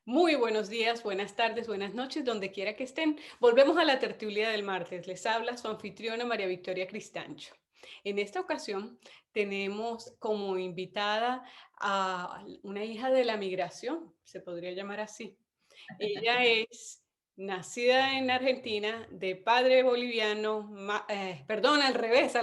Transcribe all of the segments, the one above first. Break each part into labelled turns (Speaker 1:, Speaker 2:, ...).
Speaker 1: Muy buenos días, buenas tardes, buenas noches, donde quiera que estén. Volvemos a la tertulia del martes. Les habla su anfitriona María Victoria Cristancho. En esta ocasión tenemos como invitada a una hija de la migración, se podría llamar así. Ella es nacida en Argentina, de padre boliviano, perdón, al revés,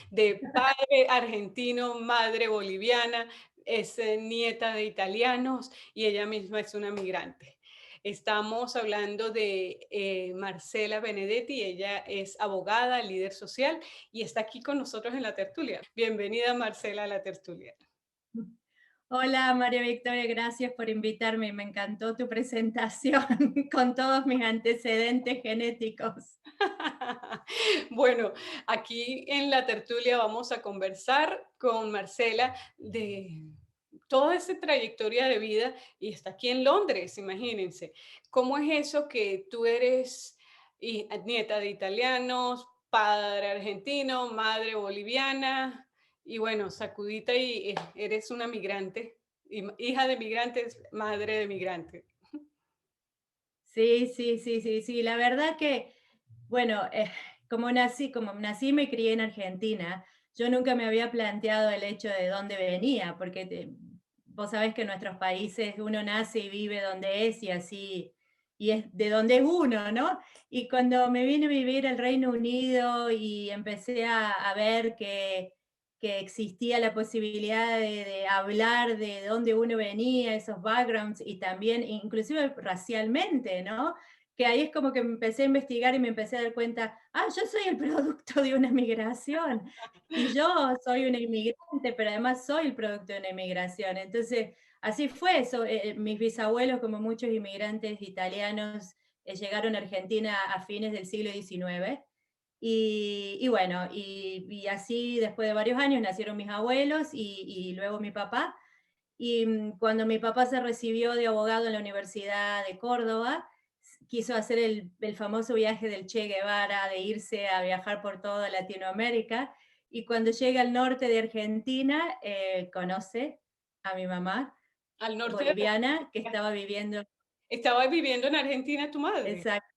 Speaker 1: de padre argentino, madre boliviana, es nieta de italianos y ella misma es una migrante. Estamos hablando de Marcela Benedetti, ella es abogada, líder social y está aquí con nosotros en la tertulia. Bienvenida Marcela a la tertulia.
Speaker 2: Hola María Victoria, gracias por invitarme. Me encantó tu presentación con todos mis antecedentes genéticos.
Speaker 1: Bueno, aquí en la tertulia vamos a conversar con Marcela de toda esa trayectoria de vida y está aquí en Londres, imagínense. ¿Cómo es eso que tú eres nieta de italianos, padre argentino, madre boliviana y bueno, sacudita y eres una migrante, hija de migrantes, madre de migrante?
Speaker 2: Sí, sí, sí, sí, sí. La verdad que, bueno, como nací y me crié en Argentina, yo nunca me había planteado el hecho de dónde venía, porque vos sabés que en nuestros países uno nace y vive donde es y así, y es de donde es uno, ¿no? Y cuando me vine a vivir al Reino Unido y empecé a ver que existía la posibilidad de hablar de dónde uno venía, esos backgrounds, y también inclusive racialmente, ¿no? Que ahí es como que me empecé a investigar y me empecé a dar cuenta, yo soy el producto de una migración y yo soy una inmigrante, pero además soy el producto de una inmigración. Entonces, así fue eso. Mis bisabuelos, como muchos inmigrantes italianos, llegaron a Argentina a fines del siglo XIX. Y bueno, y así después de varios años nacieron mis abuelos y luego mi papá. Y cuando mi papá se recibió de abogado en la Universidad de Córdoba, quiso hacer el famoso viaje del Che Guevara, de irse a viajar por toda Latinoamérica. Y cuando llega al norte de Argentina, conoce a mi mamá
Speaker 1: Al norte de
Speaker 2: boliviana que estaba viviendo,
Speaker 1: ¿Estaba viviendo en Argentina tu madre
Speaker 2: exacto,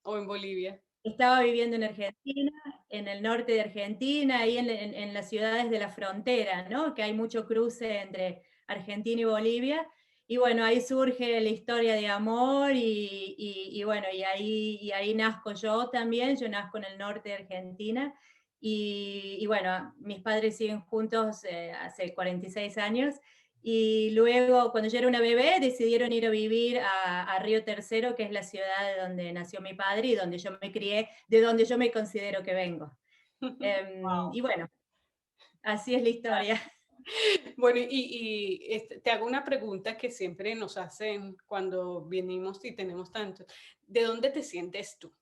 Speaker 1: o en Bolivia?
Speaker 2: estaba viviendo en Argentina, en el norte de Argentina, ahí en las ciudades de la frontera, ¿no? Que hay mucho cruce entre Argentina y Bolivia. Y bueno, ahí surge la historia de amor y bueno, y ahí nazco yo también, yo nazco en el norte de Argentina. Y bueno, mis padres siguen juntos hace 46 años. Y luego, cuando yo era una bebé, decidieron ir a vivir a Río Tercero, que es la ciudad de donde nació mi padre y donde yo me crié, de donde yo me considero que vengo.
Speaker 1: Guau.
Speaker 2: Y bueno, así es la historia.
Speaker 1: Bueno, te hago una pregunta que siempre nos hacen cuando venimos y tenemos tanto. ¿De dónde te sientes tú?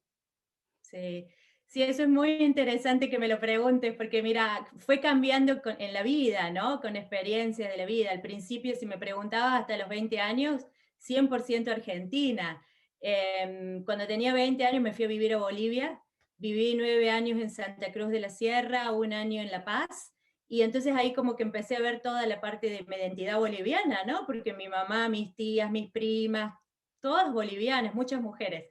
Speaker 2: Sí, sí, eso es muy interesante que me lo preguntes, porque mira, fue cambiando en la vida, ¿no? Con experiencias de la vida. Al principio, si me preguntabas hasta los 20 años, 100% Argentina. Cuando tenía 20 años me fui a vivir a Bolivia, viví 9 años en Santa Cruz de la Sierra, un año en La Paz, y entonces ahí como que empecé a ver toda la parte de mi identidad boliviana, ¿no? Porque mi mamá, mis tías, mis primas, todas bolivianas, muchas mujeres.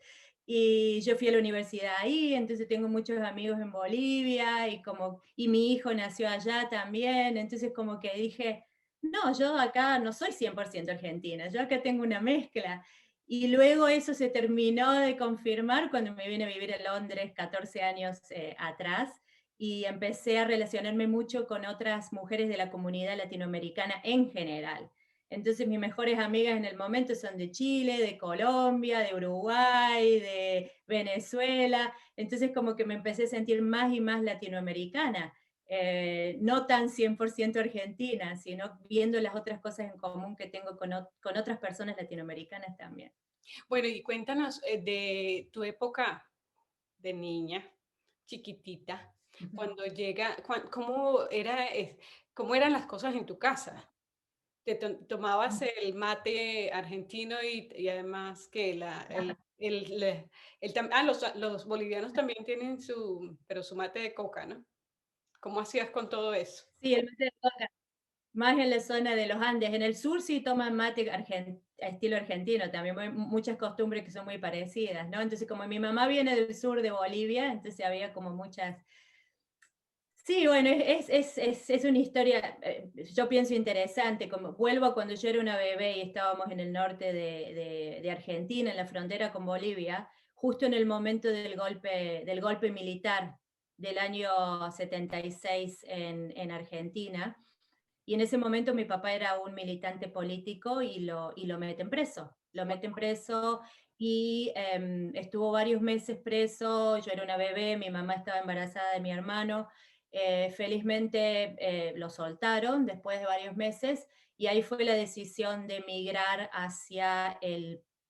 Speaker 2: Y yo fui a la universidad ahí, entonces tengo muchos amigos en Bolivia y mi hijo nació allá también, entonces como que dije, no, yo acá no soy 100% argentina, yo acá tengo una mezcla. Y luego eso se terminó de confirmar cuando me vine a vivir a Londres 14 años atrás y empecé a relacionarme mucho con otras mujeres de la comunidad latinoamericana en general. Entonces mis mejores amigas en el momento son de Chile, de Colombia, de Uruguay, de Venezuela. Entonces como que me empecé a sentir más y más latinoamericana. No tan 100% argentina, sino viendo las otras cosas en común que tengo con otras personas latinoamericanas también.
Speaker 1: Bueno, y cuéntanos de tu época de niña, chiquitita, cuando ¿cómo eran las cosas en tu casa? ¿Tomabas el mate argentino y además que los bolivianos también tienen pero su mate de coca, ¿no? ¿Cómo hacías con todo eso?
Speaker 2: Sí, el mate de coca. Más en la zona de los Andes. En el sur sí toman mate estilo argentino, también muchas costumbres que son muy parecidas, ¿no? Entonces, como mi mamá viene del sur de Bolivia, entonces había como muchas... Sí, bueno, es una historia, yo pienso interesante, como vuelvo a cuando yo era una bebé y estábamos en el norte de Argentina, en la frontera con Bolivia, justo en el momento del golpe militar del año 76 en Argentina, y en ese momento mi papá era un militante político y lo meten preso. Lo meten preso y estuvo varios meses preso. Yo era una bebé, mi mamá estaba embarazada de mi hermano. Felizmente lo soltaron después de varios meses y ahí fue la decisión de emigrar hacia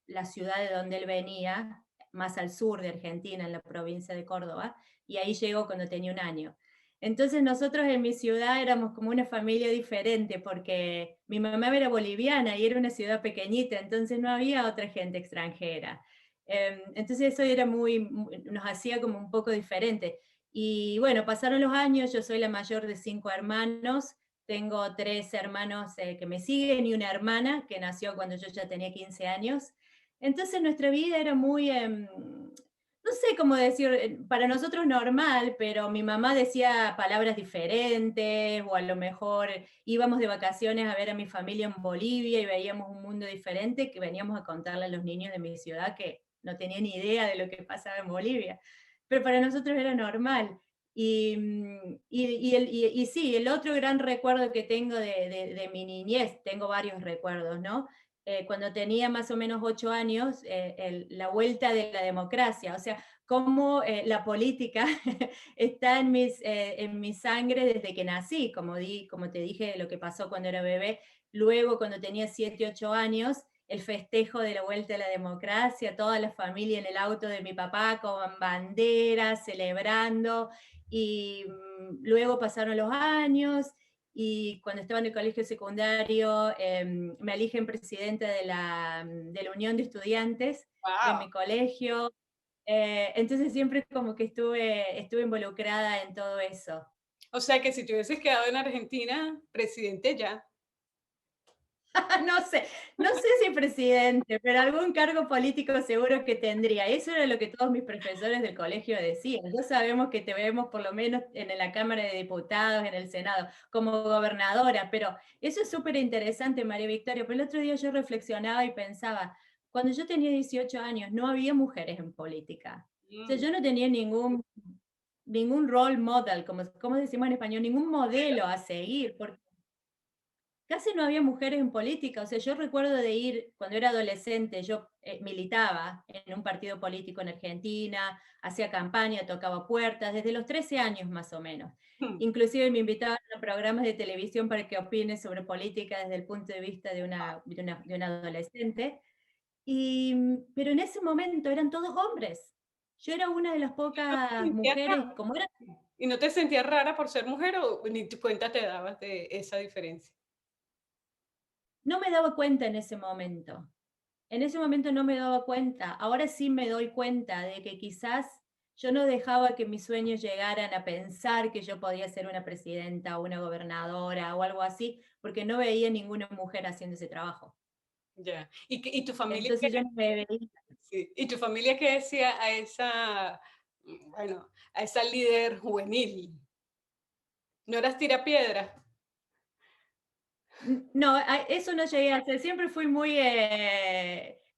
Speaker 2: la ciudad de donde él venía, más al sur de Argentina, en la provincia de Córdoba, y ahí llegó cuando tenía un año. Entonces nosotros en mi ciudad éramos como una familia diferente porque mi mamá era boliviana y era una ciudad pequeñita, entonces no había otra gente extranjera. Entonces eso era nos hacía como un poco diferente. Y bueno, pasaron los años, yo soy la mayor de 5 hermanos, tengo 3 hermanos que me siguen y una hermana que nació cuando yo ya tenía 15 años. Entonces nuestra vida era muy, no sé cómo decir, para nosotros normal, pero mi mamá decía palabras diferentes, o a lo mejor íbamos de vacaciones a ver a mi familia en Bolivia y veíamos un mundo diferente que veníamos a contarle a los niños de mi ciudad que no tenían ni idea de lo que pasaba en Bolivia. Pero para nosotros era normal. Y sí, el otro gran recuerdo que tengo de mi niñez, tengo varios recuerdos, ¿no? Cuando tenía más o menos 8 años, la vuelta de la democracia, o sea, cómo la política está en mi sangre desde que nací, como te dije, lo que pasó cuando era bebé, luego cuando tenía 7, 8 años, el festejo de la vuelta a la democracia, toda la familia en el auto de mi papá con banderas, celebrando, y luego pasaron los años, y cuando estaba en el colegio secundario me eligen presidenta de la Unión de Estudiantes de
Speaker 1: Wow.
Speaker 2: mi colegio, entonces siempre como que estuve involucrada en todo eso.
Speaker 1: O sea que si te hubieses quedado en Argentina, presidente ya.
Speaker 2: No sé, no sé si presidente, pero algún cargo político seguro que tendría. Eso era lo que todos mis profesores del colegio decían. Ya sabemos que te vemos por lo menos en la Cámara de Diputados, en el Senado, como gobernadora, pero eso es súper interesante, María Victoria. Pero el otro día yo reflexionaba y pensaba, cuando yo tenía 18 años no había mujeres en política. O sea,
Speaker 1: Mm,
Speaker 2: yo no tenía ningún role model, como decimos en español, ningún modelo a seguir, porque casi no había mujeres en política. O sea, yo recuerdo de ir, cuando era adolescente, yo militaba en un partido político en Argentina, hacía campaña, tocaba puertas, desde los 13 años más o menos.
Speaker 1: mm.
Speaker 2: Inclusive me invitaban a programas de televisión para que opine sobre política desde el punto de vista de una adolescente. Pero en ese momento eran todos hombres. Yo era una de las
Speaker 1: ¿No te
Speaker 2: pocas
Speaker 1: sentías
Speaker 2: mujeres,
Speaker 1: rara?
Speaker 2: como era.
Speaker 1: ¿Y no te sentías rara por ser mujer o ni tu cuenta te dabas de esa diferencia?
Speaker 2: No me daba cuenta en ese momento. En ese momento no me daba cuenta. Ahora sí me doy cuenta de que quizás yo no dejaba que mis sueños llegaran a pensar que yo podía ser una presidenta o una gobernadora o algo así, porque no veía ninguna mujer haciendo ese trabajo.
Speaker 1: Ya. ¿Y tu familia qué?
Speaker 2: Entonces yo no me veía.
Speaker 1: Sí. ¿Y tu familia qué decía a esa, bueno, a esa líder juvenil? ¿No eras tirapiedra?
Speaker 2: No, eso no llegué a hacer. Siempre fui muy,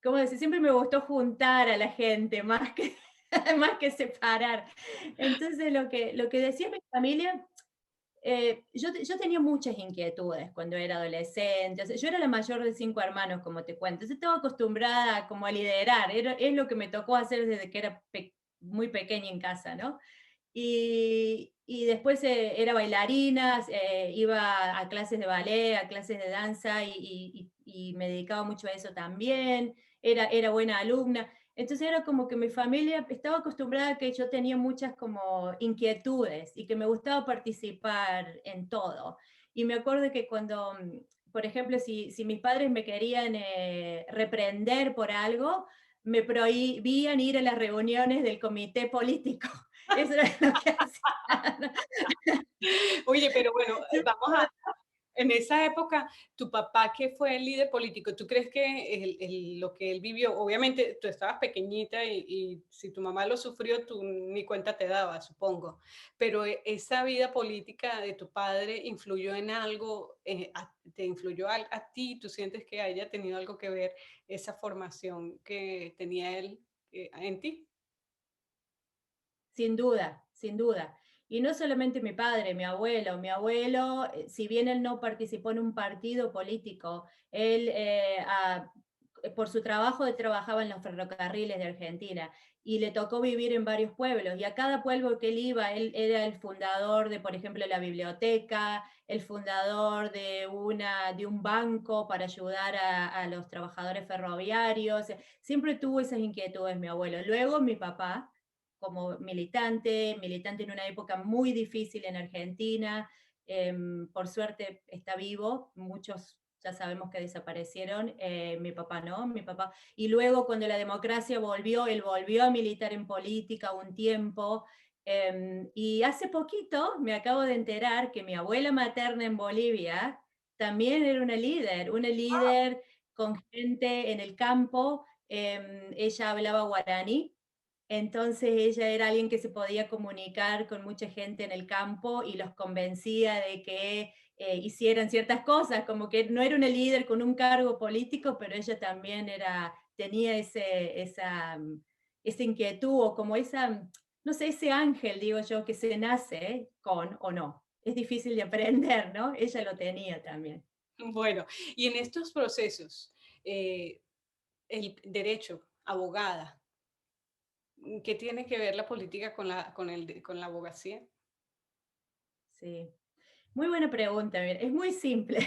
Speaker 2: ¿cómo decir? Siempre me gustó juntar a la gente más que, más que separar. Entonces lo que decía mi familia. Yo tenía muchas inquietudes cuando era adolescente. O sea, yo era la mayor de 5 hermanos, como te cuento. Entonces estaba acostumbrada como a liderar. Es lo que me tocó hacer desde que era muy pequeña en casa, ¿no? Y después era bailarina, iba a clases de ballet, a clases de danza y me dedicaba mucho a eso también. Era buena alumna. Entonces era como que mi familia estaba acostumbrada a que yo tenía muchas como inquietudes y que me gustaba participar en todo. Y me acuerdo que cuando, por ejemplo, si mis padres me querían reprender por algo, me prohibían ir a las reuniones del comité político. Eso era lo que hacían.
Speaker 1: Oye, pero bueno,
Speaker 2: Yo
Speaker 1: vamos a
Speaker 2: recuerdo
Speaker 1: En esa época, tu papá, que fue el líder político, ¿tú crees que lo que él vivió, obviamente tú estabas pequeñita y si tu mamá lo sufrió, tú ni cuenta te dabas, supongo, pero esa vida política de tu padre influyó en algo, te influyó a ti, tú sientes que haya tenido algo que ver esa formación que tenía él en ti?
Speaker 2: Sin duda, sin duda. Y no solamente mi padre, mi abuelo, si bien él no participó en un partido político, él por su trabajo, él trabajaba en los ferrocarriles de Argentina y le tocó vivir en varios pueblos. Y a cada pueblo que él iba, él era el fundador de, por ejemplo, la biblioteca, el fundador de un banco para ayudar a los trabajadores ferroviarios. Siempre tuvo esas inquietudes mi abuelo. Luego mi papá como militante en una época muy difícil en Argentina. Por suerte está vivo, muchos ya sabemos que desaparecieron, mi papá no, mi papá. Y luego cuando la democracia volvió, él volvió a militar en política un tiempo. Y hace poquito me acabo de enterar que mi abuela materna en Bolivia también era una líder con gente en el campo. Ella hablaba guaraní, entonces ella era alguien que se podía comunicar con mucha gente en el campo y los convencía de que hicieran ciertas cosas, como que no era una líder con un cargo político, pero ella también tenía esa inquietud o como no sé, ese ángel, digo yo, que se nace con o no. Es difícil de aprender, ¿no? Ella lo tenía también.
Speaker 1: Bueno, y en estos procesos, eh, el derecho, abogada, ¿qué tiene que ver la política con la abogacía?
Speaker 2: Sí. Muy buena pregunta, mira, es muy simple.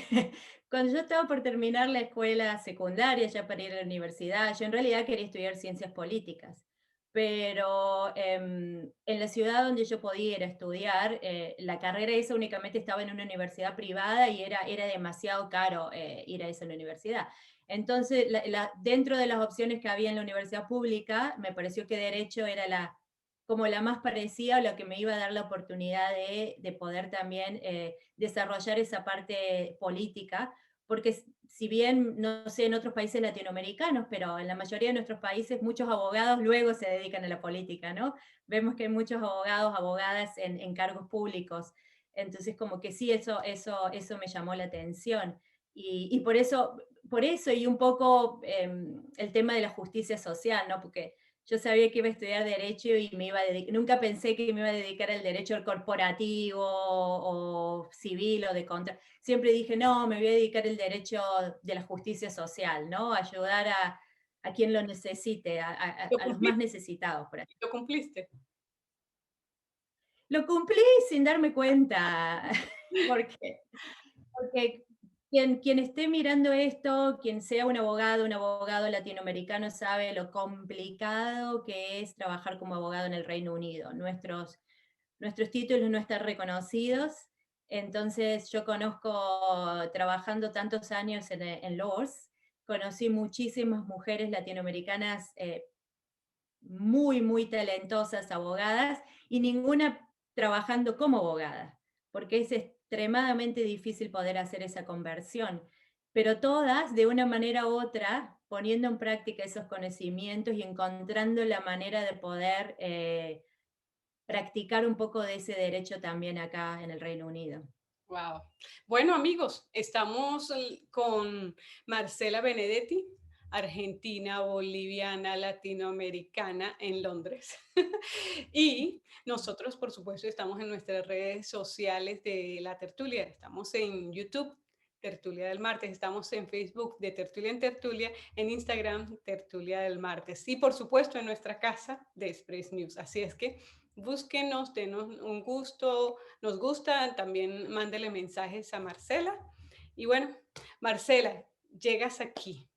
Speaker 2: Cuando yo estaba por terminar la escuela secundaria, ya para ir a la universidad, yo en realidad quería estudiar ciencias políticas, pero en la ciudad donde yo podía ir a estudiar, la carrera esa únicamente estaba en una universidad privada y era demasiado caro ir a esa universidad. Entonces, dentro de las opciones que había en la universidad pública, me pareció que derecho era como la más parecida, o la que me iba a dar la oportunidad de poder también desarrollar esa parte política, porque si bien, no sé, en otros países latinoamericanos, pero en la mayoría de nuestros países muchos abogados luego se dedican a la política, ¿no? Vemos que hay muchos abogados, abogadas en cargos públicos. Entonces, como que sí, eso me llamó la atención. Y por eso y un poco el tema de la justicia social, ¿no? Porque yo sabía que iba a estudiar derecho y nunca pensé que me iba a dedicar al derecho corporativo o civil o de contra. Siempre dije, no, me voy a dedicar al derecho de la justicia social, ¿no? Ayudar a quien lo necesite,
Speaker 1: ¿Lo
Speaker 2: a los más
Speaker 1: cumpliste?
Speaker 2: necesitados, por así.
Speaker 1: ¿Lo cumpliste?
Speaker 2: Lo cumplí sin darme cuenta, porque Porque quien esté mirando esto, quien sea un abogado latinoamericano, sabe lo complicado que es trabajar como abogado en el Reino Unido. Nuestros títulos no están reconocidos, entonces yo conozco, trabajando tantos años en Laws, conocí muchísimas mujeres latinoamericanas muy, muy talentosas abogadas y ninguna trabajando como abogada, porque es extremadamente difícil poder hacer esa conversión, pero todas de una manera u otra poniendo en práctica esos conocimientos y encontrando la manera de poder practicar un poco de ese derecho también acá en el Reino Unido.
Speaker 1: Wow. Bueno, amigos, estamos con Marcela Benedetti, argentina, boliviana, latinoamericana en Londres. Y nosotros, por supuesto, estamos en nuestras redes sociales de La Tertulia. Estamos en YouTube, Tertulia del Martes. Estamos en Facebook de Tertulia en Tertulia, en Instagram, Tertulia del Martes. Y, por supuesto, en nuestra casa de Express News. Así es que búsquenos, denos un gusto, nos gusta, también mándele mensajes a Marcela. Y bueno, Marcela, llegas aquí.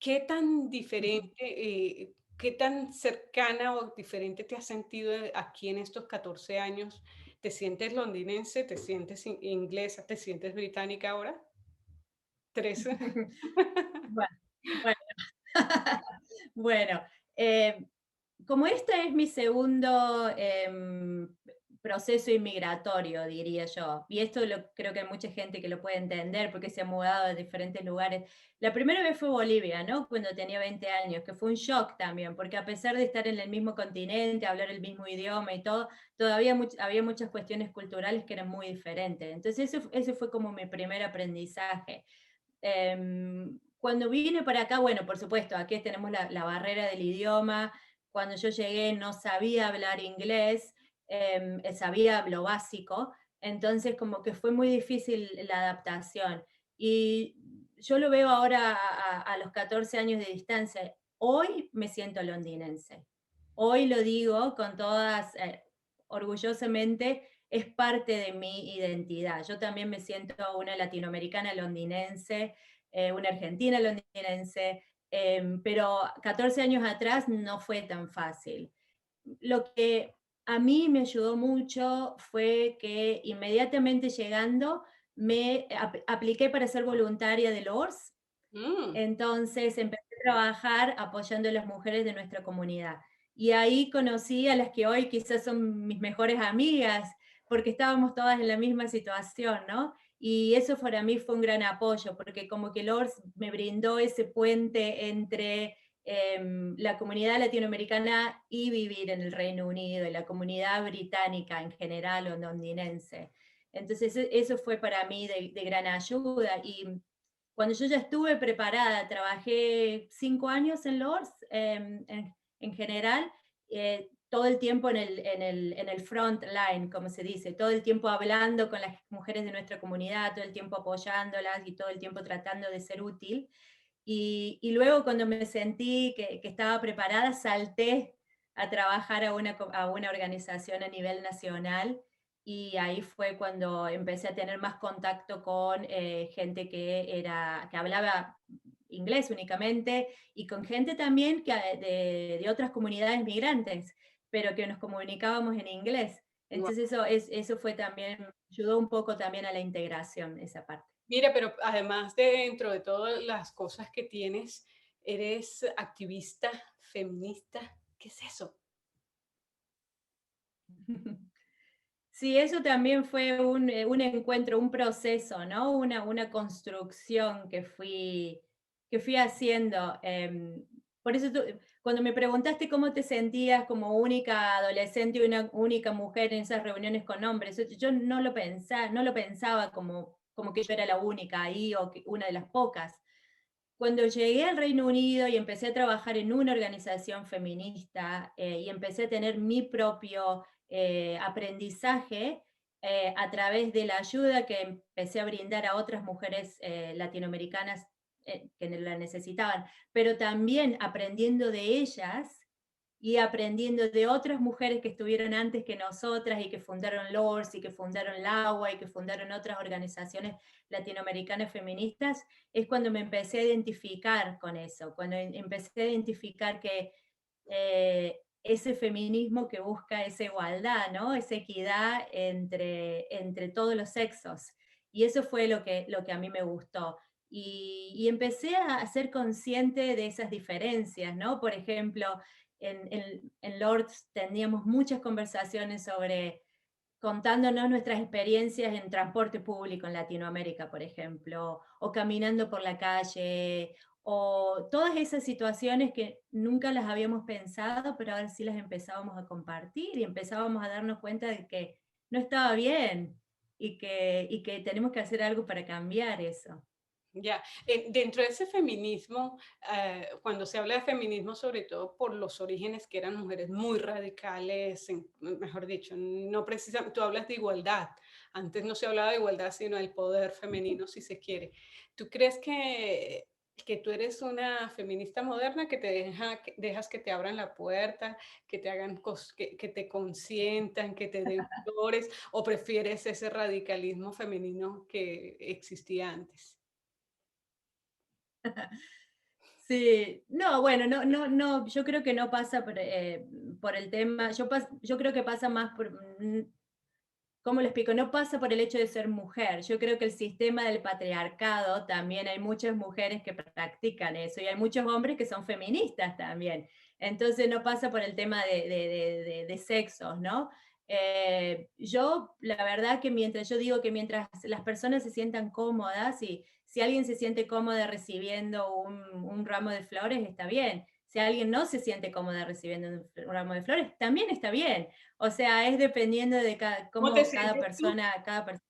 Speaker 1: ¿Qué tan diferente, qué tan cercana o diferente te has sentido aquí en estos 14 años? ¿Te sientes londinense? ¿Te sientes inglesa? ¿Te sientes británica ahora? 13.
Speaker 2: Bueno, bueno. Bueno, como esta es mi segundo proceso inmigratorio, diría yo. Y esto creo que hay mucha gente que lo puede entender porque se ha mudado a diferentes lugares. La primera vez fue Bolivia, ¿no? Cuando tenía 20 años, que fue un shock también, porque a pesar de estar en el mismo continente, hablar el mismo idioma y todo, todavía había muchas cuestiones culturales que eran muy diferentes. Entonces ese fue como mi primer aprendizaje. Cuando vine para acá, bueno, por supuesto, aquí tenemos la barrera del idioma. Cuando yo llegué no sabía hablar inglés, sabía lo básico, entonces como que fue muy difícil la adaptación. Y yo lo veo ahora a los 14 años de distancia. Hoy me siento londinense. Hoy lo digo con todas, orgullosamente, es parte de mi identidad. Yo también me siento una latinoamericana londinense, una argentina londinense, pero 14 años atrás no fue tan fácil. Lo que a mí me ayudó mucho fue que inmediatamente llegando me apliqué para ser voluntaria de LORS,
Speaker 1: Mm.
Speaker 2: entonces empecé a trabajar apoyando a las mujeres de nuestra comunidad. Y ahí conocí a las que hoy quizás son mis mejores amigas, porque estábamos todas en la misma situación, ¿no? Y eso para mí fue un gran apoyo, porque como que LORS me brindó ese puente entre la comunidad latinoamericana y vivir en el Reino Unido, y la comunidad británica en general o londinense. Entonces eso fue para mí de gran ayuda. Y cuando yo ya estuve preparada, trabajé 5 años en Lourdes, en general, todo el tiempo en el front line, como se dice, todo el tiempo hablando con las mujeres de nuestra comunidad, todo el tiempo apoyándolas y todo el tiempo tratando de ser útil. Y luego cuando me sentí que estaba preparada, salté a trabajar a una organización a nivel nacional, y ahí fue cuando empecé a tener más contacto con gente que hablaba inglés únicamente, y con gente también de otras comunidades migrantes, pero que nos comunicábamos en inglés. Entonces eso fue también, ayudó un poco también a la integración, esa parte.
Speaker 1: Mira, pero además de dentro de todas las cosas que tienes, eres activista, feminista. ¿Qué es eso?
Speaker 2: Sí, eso también fue un encuentro, un proceso, ¿no? Una construcción que fui haciendo. Por eso cuando me preguntaste cómo te sentías como única adolescente y una única mujer en esas reuniones con hombres, yo no lo pensaba como que yo era la única ahí o una de las pocas. Cuando llegué al Reino Unido y empecé a trabajar en una organización feminista, y empecé a tener mi propio aprendizaje a través de la ayuda que empecé a brindar a otras mujeres latinoamericanas que la necesitaban, pero también aprendiendo de ellas y aprendiendo de otras mujeres que estuvieron antes que nosotras y que fundaron LORS y que fundaron LAWA y que fundaron otras organizaciones latinoamericanas feministas, es cuando me empecé a identificar con eso, cuando empecé a identificar que ese feminismo que busca esa igualdad, ¿no? Esa equidad entre todos los sexos. Y eso fue lo que a mí me gustó. Y empecé a ser consciente de esas diferencias, ¿no? Por ejemplo, en Lords teníamos muchas conversaciones sobre contándonos nuestras experiencias en transporte público en Latinoamérica, por ejemplo, o caminando por la calle, o todas esas situaciones que nunca las habíamos pensado, pero ahora sí las empezábamos a compartir y empezábamos a darnos cuenta de que no estaba bien y que tenemos que hacer algo para cambiar eso.
Speaker 1: Ya, dentro de ese feminismo, cuando se habla de feminismo, sobre todo por los orígenes que eran mujeres muy radicales, mejor dicho, no precisamente, tú hablas de igualdad, antes no se hablaba de igualdad, sino del poder femenino, si se quiere. ¿Tú crees que tú eres una feminista moderna que dejas que te abran la puerta, que te hagan, que te consientan, que te den flores, o prefieres ese radicalismo femenino que existía antes?
Speaker 2: Sí, no, bueno, no, yo creo que no pasa por el tema, yo creo que pasa más por, ¿cómo lo explico? No pasa por el hecho de ser mujer. Yo creo que el sistema del patriarcado también hay muchas mujeres que practican eso y hay muchos hombres que son feministas también. Entonces no pasa por el tema de sexos, ¿no? Yo, la verdad que yo digo que mientras las personas se sientan cómodas, y si alguien se siente cómoda recibiendo un ramo de flores, está bien. Si alguien no se siente cómoda recibiendo un ramo de flores, también está bien. O sea, es dependiendo de
Speaker 1: ¿Cómo te
Speaker 2: cómo
Speaker 1: sientes tú?
Speaker 2: cada persona.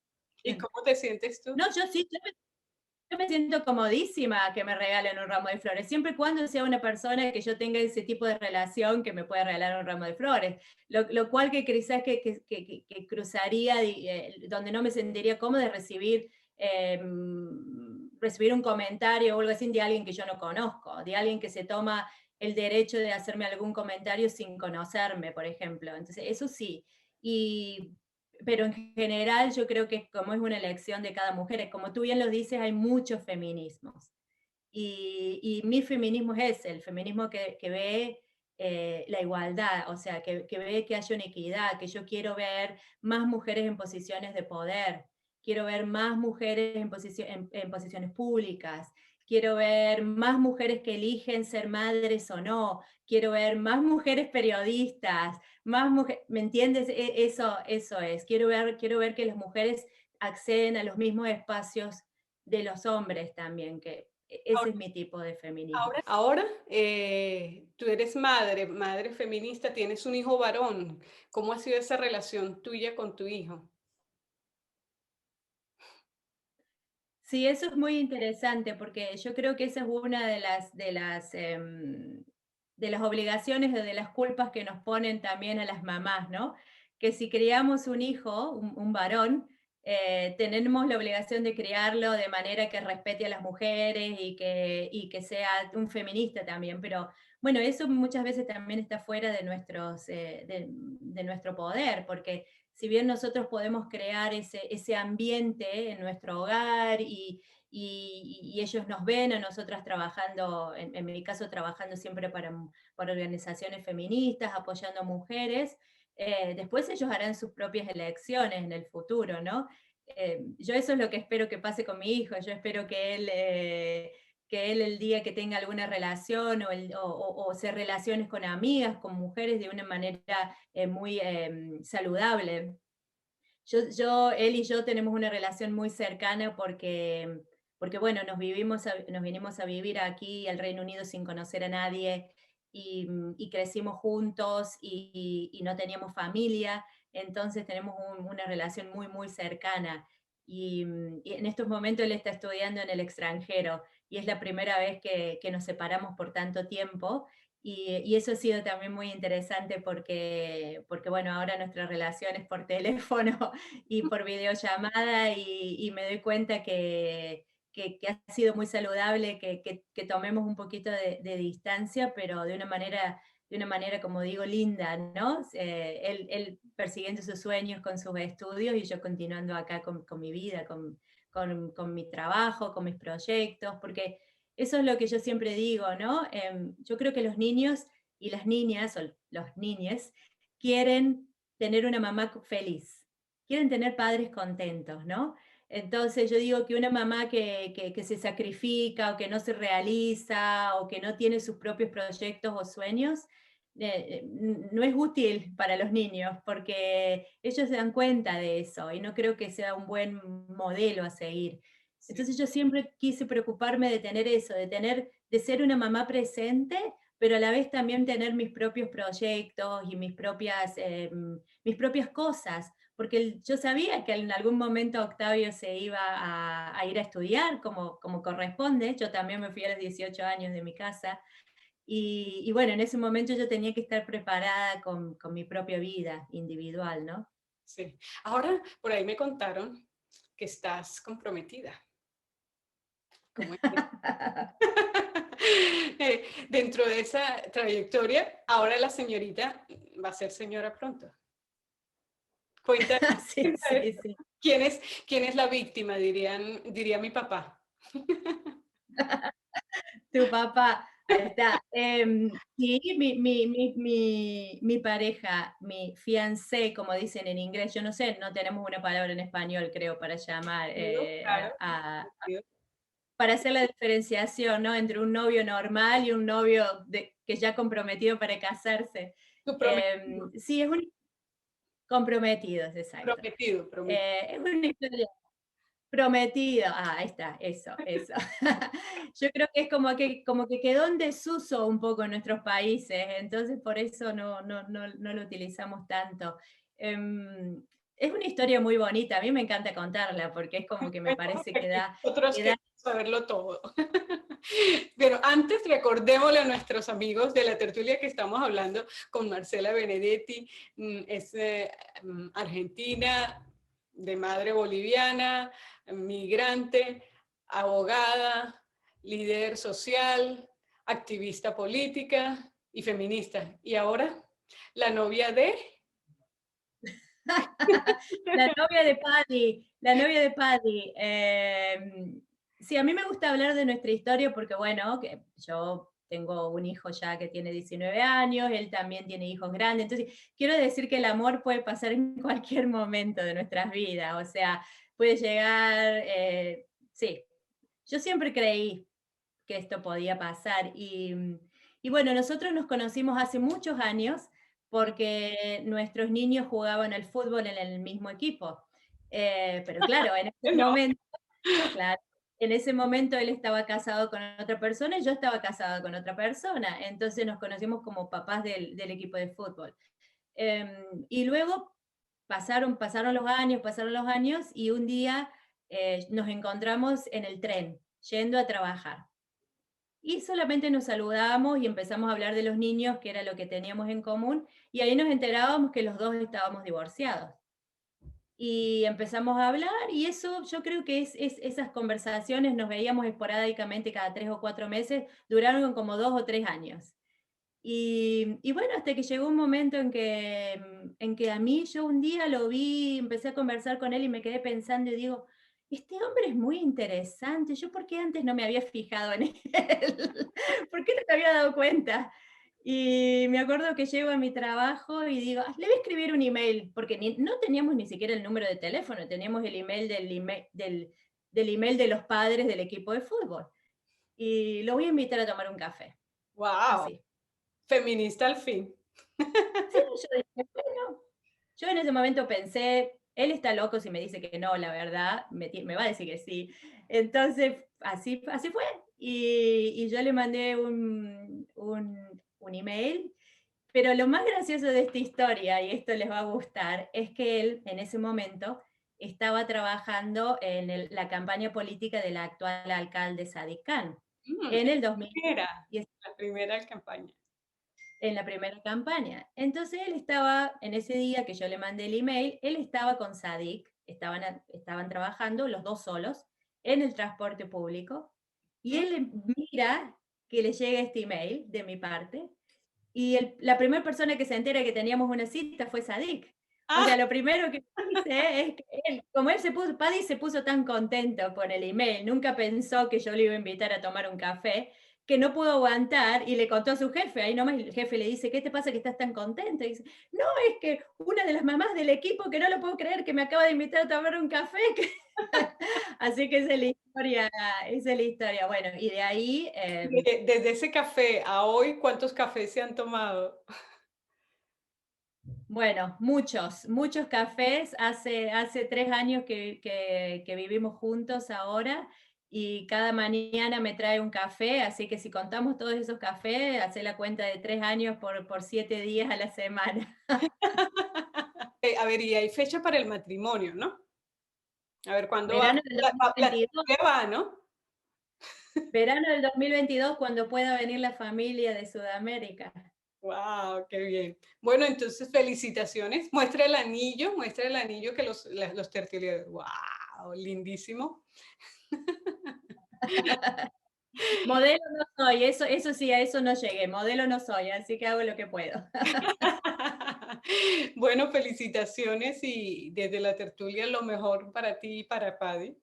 Speaker 1: ¿Y cómo te sientes tú?
Speaker 2: No, yo me siento comodísima que me regalen un ramo de flores, siempre y cuando sea una persona que yo tenga ese tipo de relación que me pueda regalar un ramo de flores. Lo cual que quizás que cruzaría, donde no me sentiría cómoda de recibir un comentario o algo así de alguien que yo no conozco, de alguien que se toma el derecho de hacerme algún comentario sin conocerme, por ejemplo. Entonces, eso sí. Y pero en general yo creo que como es una elección de cada mujer, como tú bien lo dices, hay muchos feminismos. Y mi feminismo es ese, el feminismo que ve la igualdad, o sea, que ve que haya una equidad, que yo quiero ver más mujeres en posiciones de poder, quiero ver más mujeres en posiciones públicas, quiero ver más mujeres que eligen ser madres o no, quiero ver más mujeres periodistas, más mujeres, ¿me entiendes? Eso es, quiero ver que las mujeres acceden a los mismos espacios de los hombres también, que ese
Speaker 1: Ahora,
Speaker 2: es mi tipo de feminismo.
Speaker 1: ahora, tú eres madre, madre feminista, tienes un hijo varón. ¿Cómo ha sido esa relación tuya con tu hijo?
Speaker 2: Sí, eso es muy interesante porque yo creo que esa es una de las obligaciones o de las culpas que nos ponen también a las mamás, ¿no? Que si criamos un hijo, un varón, tenemos la obligación de criarlo de manera que respete a las mujeres y que sea un feminista también, pero bueno, eso muchas veces también está fuera de de nuestro poder, porque si bien nosotros podemos crear ese ambiente en nuestro hogar y ellos nos ven a nosotras trabajando, en mi caso trabajando siempre para organizaciones feministas, apoyando a mujeres, después ellos harán sus propias elecciones en el futuro, ¿no? Yo eso es lo que espero que pase con mi hijo, yo espero que él el día que tenga alguna relación o se relacione con amigas, con mujeres de una manera muy saludable. Él y yo tenemos una relación muy cercana porque bueno, nos vinimos a vivir aquí al Reino Unido sin conocer a nadie y crecimos juntos y no teníamos familia, entonces tenemos una relación muy, muy cercana. Y en estos momentos él está estudiando en el extranjero y es la primera vez que nos separamos por tanto tiempo y eso ha sido también muy interesante porque, bueno, ahora nuestra relación es por teléfono y por videollamada y me doy cuenta que ha sido muy saludable que tomemos un poquito de distancia, pero de una manera, como digo, linda, ¿no? Él persiguiendo sus sueños con sus estudios y yo continuando acá con mi vida, con mi trabajo, con mis proyectos, porque eso es lo que yo siempre digo, ¿no? Yo creo que los niños y las niñas, o los niñes, quieren tener una mamá feliz, quieren tener padres contentos, ¿no? Entonces yo digo que una mamá que se sacrifica o que no se realiza o que no tiene sus propios proyectos o sueños, no es útil para los niños porque ellos se dan cuenta de eso y no creo que sea un buen modelo a seguir.
Speaker 1: Sí.
Speaker 2: Entonces yo siempre quise preocuparme de tener eso, de ser una mamá presente, pero a la vez también tener mis propios proyectos y mis propias cosas, porque yo sabía que en algún momento Octavio se iba a ir a estudiar como corresponde, yo también me fui a los 18 años de mi casa, y bueno, en ese momento yo tenía que estar preparada con mi propia vida individual, ¿no?
Speaker 1: Sí. Ahora, por ahí me contaron que estás comprometida. ¿Cómo es eso? Dentro de esa trayectoria, ahora la señorita va a ser señora pronto. Cuenta,
Speaker 2: Sí, sí, sí.
Speaker 1: ¿quién es, quién es la víctima? Diría mi papá.
Speaker 2: Tu papá, ahí está. Sí, mi pareja, mi fiancé, como dicen en inglés, yo no sé, no tenemos una palabra en español, creo, para llamar,
Speaker 1: Claro, sí.
Speaker 2: para hacer la diferenciación, ¿no? Entre un novio normal y un novio que ya comprometido para casarse.
Speaker 1: Tu prometido.
Speaker 2: Sí, Comprometidos, exacto.
Speaker 1: Prometido, prometido.
Speaker 2: Es una historia prometido, ahí está, eso. Yo creo que es como que quedó en desuso un poco en nuestros países, entonces por eso no lo utilizamos tanto. Em, es una historia muy bonita, a mí me encanta contarla porque es como que me
Speaker 1: Cuéntame,
Speaker 2: parece
Speaker 1: porque nosotros
Speaker 2: que da
Speaker 1: queremos saberlo todo. Pero antes recordémosle a nuestros amigos de la tertulia que estamos hablando con Marcela Benedetti, es argentina, de madre boliviana, migrante, abogada, líder social, activista política y feminista. Y ahora, la novia de...
Speaker 2: La novia de Paddy. Sí, a mí me gusta hablar de nuestra historia porque, bueno, que yo tengo un hijo ya que tiene 19 años, él también tiene hijos grandes, entonces quiero decir que el amor puede pasar en cualquier momento de nuestras vidas, o sea, puede llegar, sí, yo siempre creí que esto podía pasar. Y bueno, nosotros nos conocimos hace muchos años porque nuestros niños jugaban al fútbol en el mismo equipo. Pero claro, en ese
Speaker 1: No,
Speaker 2: momento, claro, en ese momento él estaba casado con otra persona y yo estaba casada con otra persona. Entonces nos conocimos como papás del equipo de fútbol. Y luego pasaron los años y un día nos encontramos en el tren yendo a trabajar. Y solamente nos saludamos y empezamos a hablar de los niños, que era lo que teníamos en común, y ahí nos enterábamos que los dos estábamos divorciados. Y empezamos a hablar y eso yo creo que esas conversaciones, nos veíamos esporádicamente cada 3 o 4 meses, duraron como 2 o 3 años. Y bueno, hasta que llegó un momento en que a mí, yo un día lo vi, empecé a conversar con él y me quedé pensando y digo, este hombre es muy interesante, yo por qué antes no me había fijado en él, ¿por qué no me había dado cuenta? Y me acuerdo que llego a mi trabajo y digo, "Ah, le voy a escribir un email", porque no teníamos ni siquiera el número de teléfono, teníamos el email del email de los padres del equipo de fútbol. Y lo voy a invitar a tomar un café,
Speaker 1: wow,
Speaker 2: así.
Speaker 1: feminista al fin.
Speaker 2: Sí, yo dije, bueno, yo en ese momento pensé, él está loco si me dice que no, la verdad, me va a decir que sí. Entonces, así fue. Y yo le mandé un email, pero lo más gracioso de esta historia, y esto les va a gustar, es que él en ese momento estaba trabajando en la campaña política del actual alcalde Sadiq Khan en el 2000
Speaker 1: Era la primera campaña.
Speaker 2: en la primera campaña. Entonces él estaba, en ese día que yo le mandé el email, él estaba con Sadik, estaban trabajando los dos solos en el transporte público, y él mira que le llega este email de mi parte, y la primera persona que se entera que teníamos una cita fue Sadik. O
Speaker 1: Ah,
Speaker 2: sea, lo primero que dice es que él, como él se puso, Paddy se puso tan contento con el email, nunca pensó que yo le iba a invitar a tomar un café, que no pudo aguantar y le contó a su jefe. Ahí nomás el jefe le dice, ¿qué te pasa que estás tan contento? Y dice, no, es que una de las mamás del equipo, que no lo puedo creer, que me acaba de invitar a tomar un café. Así que esa es la historia. Bueno, y de ahí
Speaker 1: desde ese café a hoy, ¿cuántos cafés se han tomado?
Speaker 2: bueno, muchos cafés. Hace 3 años que vivimos juntos ahora y cada mañana me trae un café, así que si contamos todos esos cafés, hace la cuenta de 3 años por 7 días a la semana.
Speaker 1: A ver, y hay fecha para el matrimonio, ¿no? A ver, ¿cuándo va?
Speaker 2: Verano del
Speaker 1: La
Speaker 2: 2022,
Speaker 1: tertulia va, ¿no?
Speaker 2: verano del 2022 cuando pueda venir la familia de Sudamérica.
Speaker 1: Wow, qué bien. Bueno, entonces felicitaciones. Muestra el anillo que los tertulianos. Wow, lindísimo.
Speaker 2: Modelo no soy, eso sí, a eso no llegué, modelo no soy, así que hago lo que puedo.
Speaker 1: Bueno, felicitaciones y desde la tertulia lo mejor para ti y para Paddy.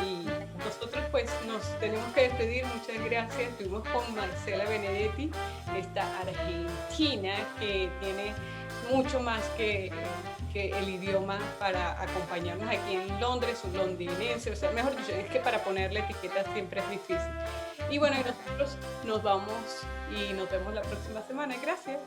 Speaker 1: Y nosotros pues nos tenemos que despedir. Muchas gracias. Estuvimos con Marcela Benedetti, esta argentina que tiene mucho más que el idioma para acompañarnos aquí en Londres, un londinense, o sea, mejor dicho, es que para ponerle etiquetas siempre es difícil. Y bueno, y nosotros nos vamos y nos vemos la próxima semana. Gracias.